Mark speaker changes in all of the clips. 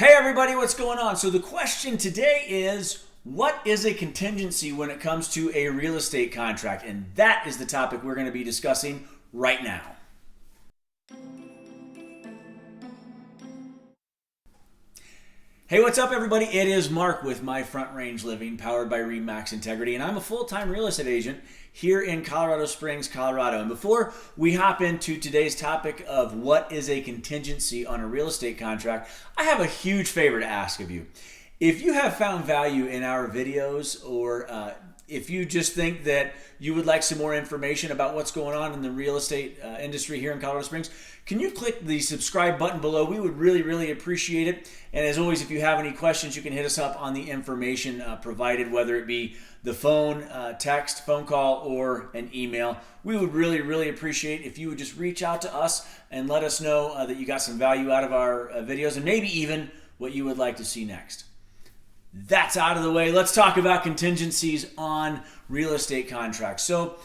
Speaker 1: Hey everybody, what's going on? So the question today is, what is a contingency when it comes to a real estate contract? And that is the topic we're going to be discussing right now. Hey, what's up everybody? It is Mark with My Front Range Living, powered by RE/MAX Integrity, and I'm a full-time real estate agent here in Colorado Springs, Colorado. And before we hop into today's topic of what is a contingency on a real estate contract, I have a huge favor to ask of you. If you have found value in our videos, or if you just think that you would like some more information about what's going on in the real estate industry here in Colorado Springs, can you click the subscribe button below? We would really appreciate it. And as always, if you have any questions, you can hit us up on the information provided, whether it be the phone, text, phone call, or an email. We would really appreciate if you would just reach out to us and let us know that you got some value out of our videos, and maybe even what you would like to see next. That's out of the way. Let's talk about contingencies on real estate contracts. So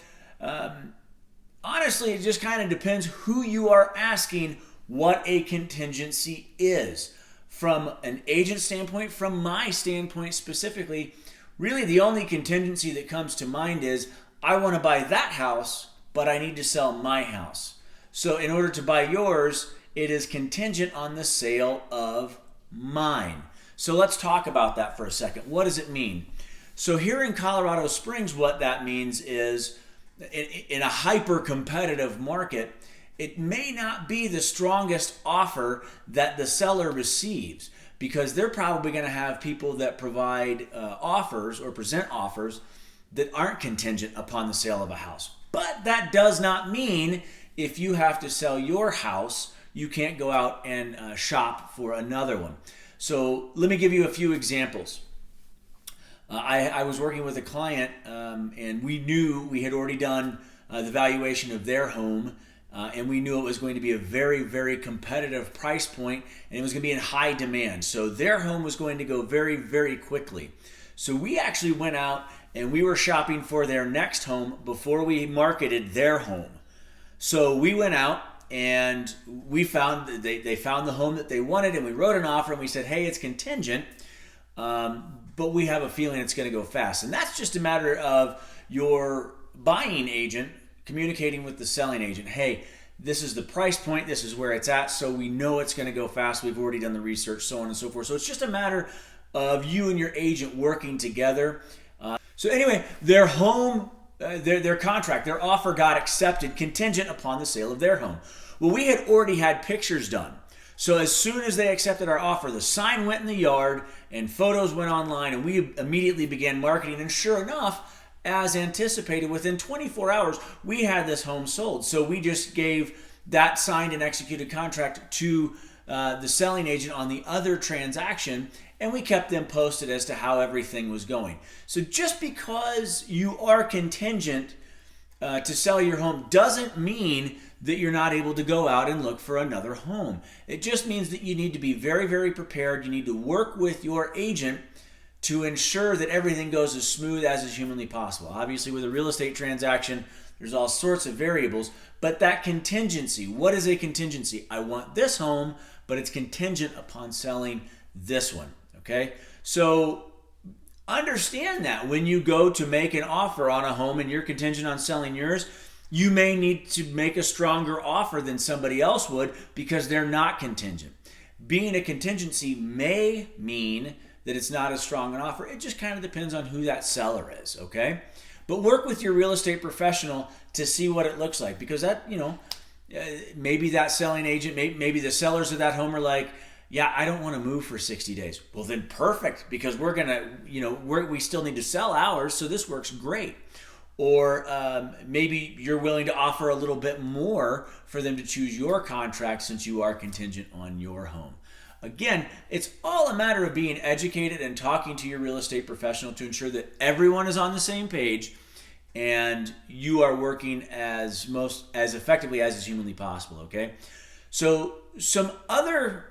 Speaker 1: honestly, it just kind of depends who you are asking what a contingency is. From an agent standpoint, from my standpoint specifically, really the only contingency that comes to mind is, I want to buy that house, but I need to sell my house. So in order to buy yours, it is contingent on the sale of mine. So let's talk about that for a second. What does it mean? So here in Colorado Springs, what that means is, in a hyper-competitive market, it may not be the strongest offer that the seller receives, because they're probably going to have people that provide offers or present offers that aren't contingent upon the sale of a house. But that does not mean if you have to sell your house, you can't go out and shop for another one. So let me give you a few examples. I was working with a client, and we knew we had already done the valuation of their home, and we knew it was going to be a very competitive price point, and it was going to be in high demand. So their home was going to go very quickly. So we actually went out and we were shopping for their next home before we marketed their home. So we went out and we found that they found the home that they wanted, and we wrote an offer and we said, hey, it's contingent, but we have a feeling it's going to go fast. And that's just a matter of your buying agent communicating with the selling agent. Hey, this is the price point, this is where it's at, so we know it's going to go fast. We've already done the research, so on and so forth. So it's just a matter of you and your agent working together. So anyway, their home, their contract, their offer got accepted contingent upon the sale of their home. Well, we had already had pictures done. So as soon as they accepted our offer, the sign went in the yard and photos went online, and we immediately began marketing. And sure enough, as anticipated, within 24 hours, we had this home sold. So we just gave that signed and executed contract to the selling agent on the other transaction, and we kept them posted as to how everything was going. So just because you are contingent to sell your home doesn't mean that you're not able to go out and look for another home. It just means that you need to be very prepared. You need to work with your agent to ensure that everything goes as smooth as is humanly possible. Obviously, with a real estate transaction, there's all sorts of variables, but that contingency, what is a contingency? I want this home, but it's contingent upon selling this one, okay? So understand that when you go to make an offer on a home and you're contingent on selling yours, you may need to make a stronger offer than somebody else would because they're not contingent. Being a contingency may mean that it's not as strong an offer. It just kind of depends on who that seller is, okay? But work with your real estate professional to see what it looks like, because that, maybe that selling agent, maybe the sellers of that home are like, yeah, I don't want to move for 60 days. Well, then perfect, because we're going to, we still need to sell ours, so this works great. Or maybe you're willing to offer a little bit more for them to choose your contract since you are contingent on your home. Again, it's all a matter of being educated and talking to your real estate professional to ensure that everyone is on the same page and you are working as effectively as is humanly possible, okay? So some other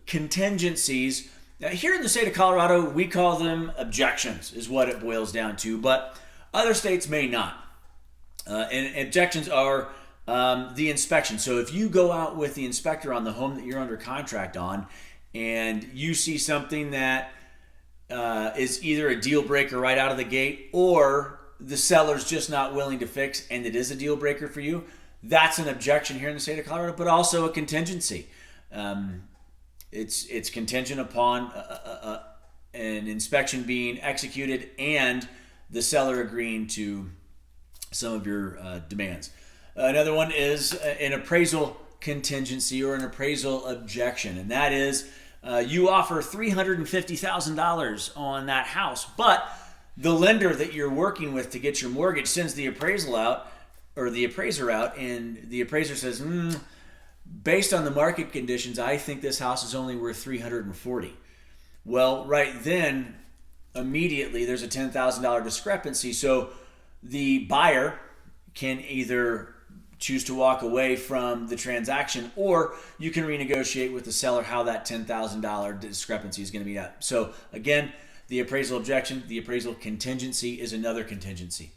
Speaker 1: contingencies, here in the state of Colorado, we call them objections, is what it boils down to, but other states may not. And objections are the inspection. So if you go out with the inspector on the home that you're under contract on and you see something that is either a deal breaker right out of the gate, or the seller's just not willing to fix and it is a deal breaker for you, that's an objection here in the state of Colorado, but also a contingency. It's contingent upon an inspection being executed and the seller agreeing to some of your demands. Another one is an appraisal contingency or an appraisal objection, and that is you offer $350,000 on that house, but the lender that you're working with to get your mortgage sends the appraisal out or the appraiser out, and the appraiser says, based on the market conditions, I think this house is only worth $340,000. Well, right then, immediately there's a $10,000 discrepancy. So the buyer can either choose to walk away from the transaction, or you can renegotiate with the seller how that $10,000 discrepancy is going to be up. So again, the appraisal objection, the appraisal contingency is another contingency.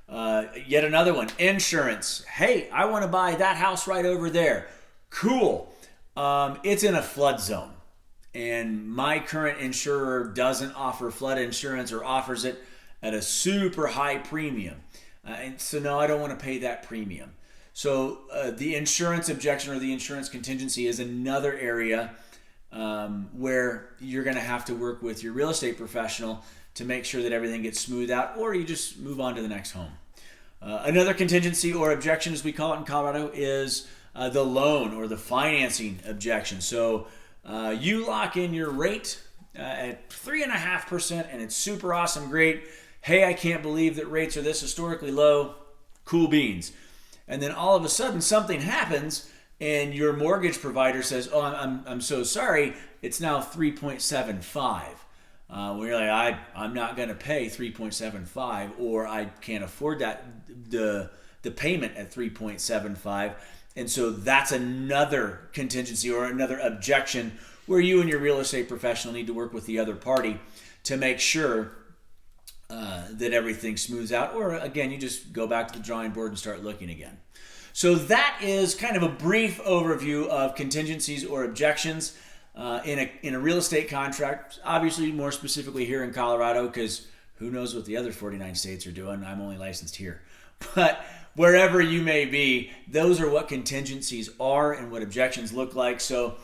Speaker 1: Yet another one, insurance. Hey, I want to buy that house right over there. Cool. It's in a flood zone, and my current insurer doesn't offer flood insurance or offers it at a super high premium. And so no, I don't want to pay that premium. So the insurance objection or the insurance contingency is another area where you're going to have to work with your real estate professional to make sure that everything gets smoothed out, or you just move on to the next home. Another contingency or objection, as we call it in Colorado, is the loan or the financing objection. So you lock in your rate at 3.5%, and it's super awesome, great. Hey, I can't believe that rates are this historically low. Cool beans. And then all of a sudden something happens, and your mortgage provider says, "Oh, I'm so sorry. It's now 3.75." We're like, I'm not going to pay 3.75, or I can't afford that the payment at 3.75, and so that's another contingency or another objection where you and your real estate professional need to work with the other party to make sure that everything smooths out, or again, you just go back to the drawing board and start looking again. So that is kind of a brief overview of contingencies or objections in a real estate contract, obviously more specifically here in Colorado, because who knows what the other 49 states are doing. I'm only licensed here. But wherever you may be, those are what contingencies are and what objections look like. So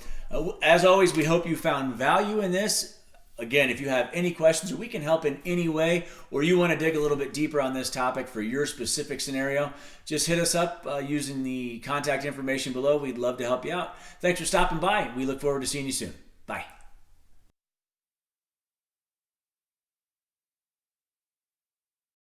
Speaker 1: as always, we hope you found value in this. Again, if you have any questions or we can help in any way, or you want to dig a little bit deeper on this topic for your specific scenario, just hit us up using the contact information below. We'd love to help you out. Thanks for stopping by. We look forward to seeing you soon.